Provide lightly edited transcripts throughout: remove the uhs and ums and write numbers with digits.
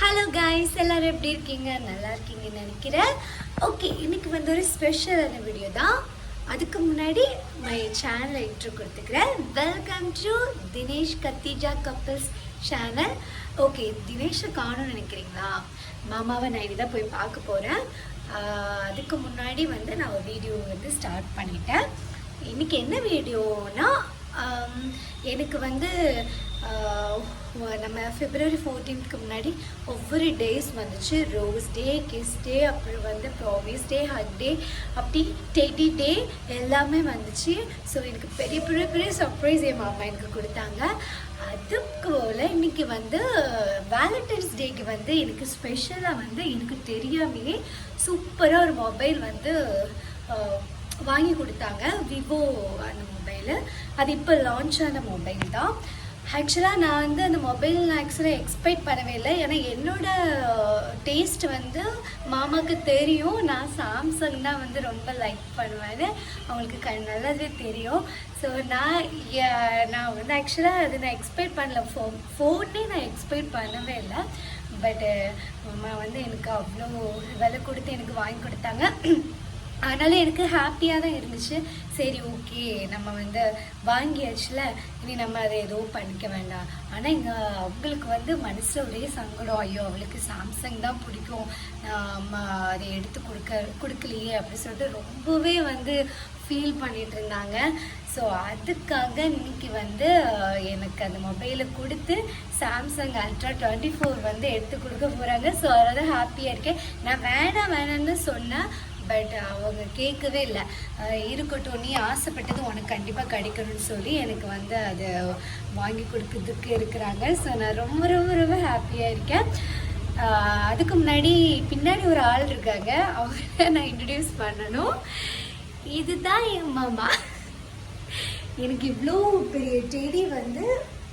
Hello guys, எல்லாரும் எப்படி இருக்கீங்க? நல்லா இருக்கீங்கன்னு நினைக்கிறேன். ஓகே, இன்னைக்கு வந்து ஒரு ஸ்பெஷலான வீடியோ தான். அதுக்கு முன்னாடி மை சேனலை இன்ட்ரோ கொடுத்துக்கிறேன். Welcome to Dinesh Khadija couples channel. Okay, தினேஷை காணும்னு நினைக்கிறீங்களா? மாமாவை நான் இனிதான் போய் பார்க்க போகிறேன். அதுக்கு முன்னாடி வந்து நான் ஒரு வீடியோ வந்து ஸ்டார்ட் பண்ணிட்டேன். இன்றைக்கி என்ன வீடியோனா, எனக்கு வந்து நம்ம February 14th முன்னாடி ஒவ்வொரு டேஸ் வந்துச்சு. ரோஸ் டே, கிஸ் டே, அப்புறம் வந்து ப்ராமிஸ் டே, ஹக் டே, அப்படி டெடி டே எல்லாமே வந்துச்சு. ஸோ எனக்கு பெரிய பெரிய பெரிய சர்ப்ரைஸ் என் மாமா எனக்கு கொடுத்தாங்க. அதுக்கு போல் இன்றைக்கி வந்து வேலண்டைன்ஸ் டேக்கு வந்து எனக்கு ஸ்பெஷலாக வந்து எனக்கு தெரியாமையே சூப்பராக ஒரு மொபைல் வந்து வாங்கி கொடுத்தாங்க. விவோ அந்த மொபைலு. அது இப்போ லான்ச் ஆன மொபைல் தான். ஆக்சுவலாக நான் வந்து அந்த மொபைல் ஆக்சுவலாக எக்ஸ்பெக்ட் பண்ணவே இல்லை. ஏன்னா என்னோடய டேஸ்ட் வந்து மாமாவுக்கு தெரியும். நான் சாம்சங் தான் வந்து ரொம்ப லைக் பண்ணுவேன்னு அவங்களுக்கு நல்லாவே தெரியும். ஸோ நான் வந்து ஆக்சுவலாக அது நான் எக்ஸ்பெக்ட் பண்ணல. ஃபோனே நான் எக்ஸ்பெக்ட் பண்ணவே இல்லை. பட்டு மாமா வந்து எனக்கு அவ்வளோ விலை கொடுத்து எனக்கு வாங்கி கொடுத்தாங்க. அதனால் எனக்கு ஹாப்பியாக தான் இருந்துச்சு. சரி, ஓகே, நம்ம வந்து வாங்கியாச்சுல, இனி நம்ம அதை எதுவும் பண்ணிக்க வேண்டாம். ஆனால் இங்கே அவங்களுக்கு வந்து மனசில் ஒரே சங்கடம். ஐயோ, அவளுக்கு சாம்சங் தான் பிடிக்கும், நம்ம அதை எடுத்து கொடுக்கலையே அப்படின்னு சொல்லிட்டு ரொம்பவே வந்து ஃபீல் பண்ணிகிட்டு இருந்தாங்க. ஸோ அதுக்காக இன்னைக்கு வந்து எனக்கு அந்த மொபைலை கொடுத்து சாம்சங் அல்ட்ரா 24 வந்து எடுத்து கொடுக்க போகிறாங்க. ஸோ அதனால ஹாப்பியாக இருக்கேன். நான் வேணான்னு சொன்னேன். பட் அவங்க கேட்கவே இல்லை. இருக்கட்டும், நீ ஆசைப்பட்டது உனக்கு கண்டிப்பாக கிடைக்கணும்னு சொல்லி எனக்கு வந்து அதை வாங்கி கொடுக்கறதுக்கு இருக்கிறாங்க. ஸோ நான் ரொம்ப ரொம்ப ரொம்ப ஹாப்பியாக இருக்கேன். அதுக்கு பின்னாடி ஒரு ஆள் இருக்காங்க, அவரை நான் இன்ட்ரடியூஸ் பண்ணணும். இதுதான் என் மாமா. எனக்கு இவ்வளோ பெரிய டெடி வந்து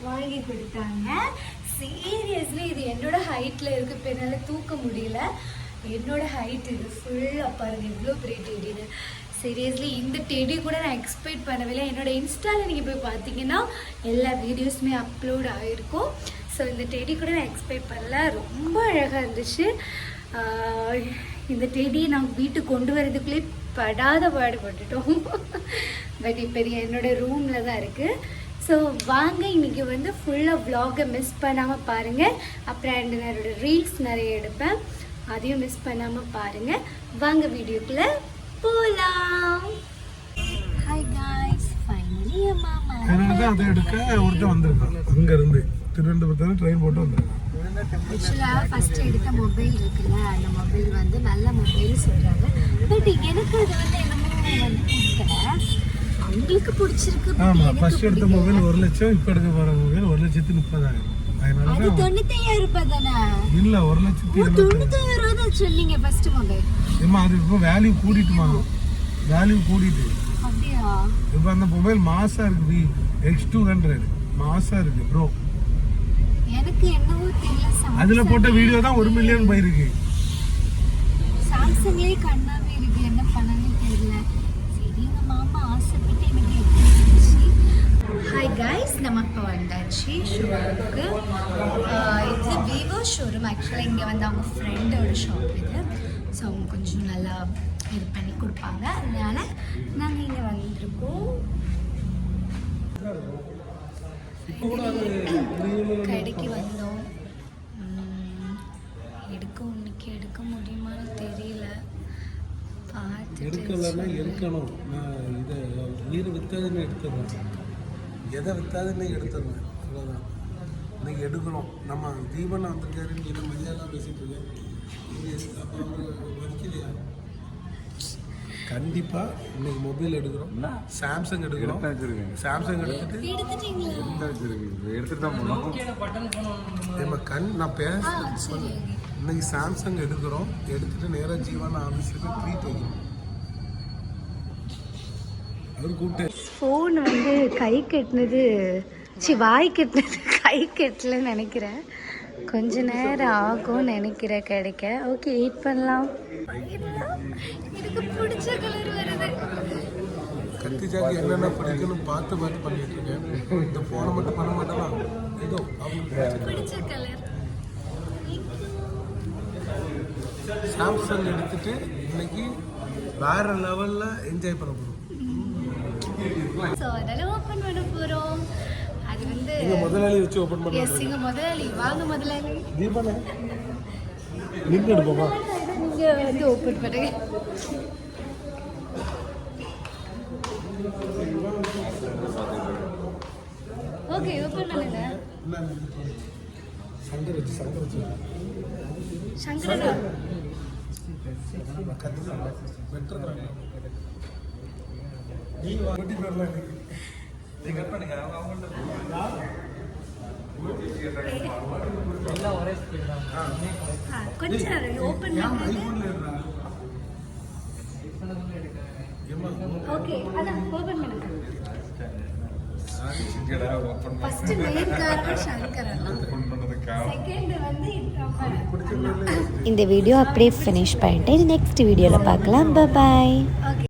வாங்கி கொடுத்தாங்க. சீரியஸ்லி இது என்னோட ஹைட்டில் இருக்குது. இப்போ என்னால் தூக்க முடியல. என்னோட ஹைட் இது ஃபுல்லாக பாருங்க, இவ்வளோ பெரிய டெடின்னு. சீரியஸ்லி இந்த டெடி கூட நான் எக்ஸ்பெக்ட் பண்ணவே. என்னோட இன்ஸ்டாவில் நீங்கள் போய் பார்த்தீங்கன்னா எல்லா வீடியோஸுமே அப்லோட் ஆகிருக்கும். ஸோ இந்த டெடி கூட நான் எக்ஸ்பெக்ட் பண்ணல. ரொம்ப அழகாக இருந்துச்சு. இந்த டெடி நான் வீட்டுக்கு கொண்டு வரதுக்குள்ளே படாத பாடுபட்டுட்டோம். பட் இப்போ என்னோட ரூமில் தான் இருக்குது. ஸோ வாங்க, இன்றைக்கி வந்து ஃபுல்லாக வ்ளாகை மிஸ் பண்ணாமல் பாருங்கள். அப்புறம் என்னோட ரீல்ஸ் நிறைய எடுப்பேன், அதையும் மிஸ் பண்ணாமல் பாருங்கள். வாங்க வீடியோக்குள்ளே போகலாம். ஹாய் காய்ஸ், ஃபைனலி மாமா அதை எடுக்க ஒருத்தர் வந்திருக்கான். அங்கேருந்து திருவனந்தபுரத்தில் ட்ரெயின் போட்டு வந்திருக்கான். ஆக்சுவலாக ஃபஸ்ட்டு எடுத்த மொபைல் இருக்குல்ல, அந்த மொபைல் வந்து நல்ல மொபைல் சொல்கிறாங்க. பட் எனக்கு அது வந்து என்னமோ வந்து பிடிக்கல. அவங்களுக்கு பிடிச்சிருக்கு. ஆமாம், ஃபஸ்ட் எடுத்த மொபைல் 1 லட்சம், இப்போ எடுக்க போகிற மொபைல் 1,30,000. அது 95,000 ரூபாய் தானே? இல்ல, 1,95,000 தான் சொன்னீங்க ஃபர்ஸ்ட் மொபைல். ஏமா அது இப்போ வேல்யூ கூடிட்டுமா? வேல்யூ கூடிட்டு. அப்படியா? இப்போ அந்த மொபைல் மாசா இருக்கு. X200 மாசா இருக்கு ப்ரோ. எனக்கு என்னவோ தெரியல. அதுல போட்ட வீடியோ தான் 1 மில்லியன் போயிருக்கு. சாம்சங்லயே கண்ணாவே இருக்கு. என்ன பண்ணனே தெரியல. சரி, எங்க மாமா ஆசைப்பட்டு எனக்கு. ஹாய் காய்ஸ், நம்ம இப்போ வந்தாச்சு ஷோரூமுக்கு. இது விவோ ஷோரூம். ஆக்சுவலாக இங்கே வந்து அவங்க ஃப்ரெண்டோட ஷாப் இது. ஸோ அவங்க கொஞ்சம் நல்லா இது பண்ணி கொடுப்பாங்க. அதனால நாங்கள் இங்கே வந்திருக்கோம். கடைக்கு வந்தோம். எடுக்க முடியுமான்னு தெரியல. எடுக்கணும். நான் இதை உயிரை விற்காதுன்னு எடுத்துடுறேன். எதை விற்காதுன்னு எடுத்துடுவேன். அவ்வளோதான். இன்னைக்கு எடுக்கணும். நம்ம தீபன் வந்திருக்காருன்னு சொல்லி மதியானம் பேசிட்டு இருக்கேன். வலிக்கலையா? கண்டிப்பாக இன்னைக்கு மொபைல் எடுக்கிறோம். சாம்சங் எடுக்கிறோம். சாம்சங் எடுத்துட்டு தான் போகணும். நான் பேச இன்னைக்கு சாம்சங் எடுக்கிறோம். எடுத்துட்டு நேராக ஜீவான ஆஃபீஸுக்கு ட்ரீட் வைக்கணும். ஃபோன் வந்து கை கட்டினது, வாய் கட்டினது கை கட்டலன்னு நினைக்கிறேன். கொஞ்ச நேரம் ஆகும்னு நினைக்கிறேன் கிடைக்க. ஓகே, வெயிட் பண்ணலாம். எனக்கு பிடிச்ச கலர் வருது. கத்திஜாக்கு என்னென்ன பிடிக்கணும் பார்த்து பண்ணிட்டு இருக்கேன். இந்த ஃபோனை மட்டும் பண்ண மாட்டேன். ஏதோ பிடிச்ச கலர். சாம்சங் எடுத்துட்டு இன்னைக்கு வேற லெவல்ல என்ஜாய் பண்ண போறோம். ஸோ அதெல்லாம் ஓப்பன் பண்ண போகிறோம். அது வந்து எங்க முதலாளி வச்சு ஓபன் பண்ண எஸ் எங்க முதலாளி. வாங்க முதலாளி. தீபாவளி நின்று எடுப்போமா? நீங்க வந்து ஓப்பன் பண்ணுங்க. ஓகே ஓப்பன் பண்ணுங்க. சங்கர் வச்சு சங்கரனா பெட்டர் நீங்க வண்டி வரலாம் நீங்க கட் பண்ணுங்க எல்லாம் ஒரே ஸ்பீட் தான். கொஞ்ச நேரம் ஓப்பன் பண்ணுங்க. ஓகே அதான் ஓப்பன் பண்ணுங்க. ஃபர்ஸ்ட் மெயின் காரணம் சங்கர் அண்ணா. செகண்ட் வந்து இந்த வீடியோ அப்படியே ஃபினிஷ் பண்ணிட்டு நெக்ஸ்ட் வீடியோவில் பார்க்கலாம். பாய்.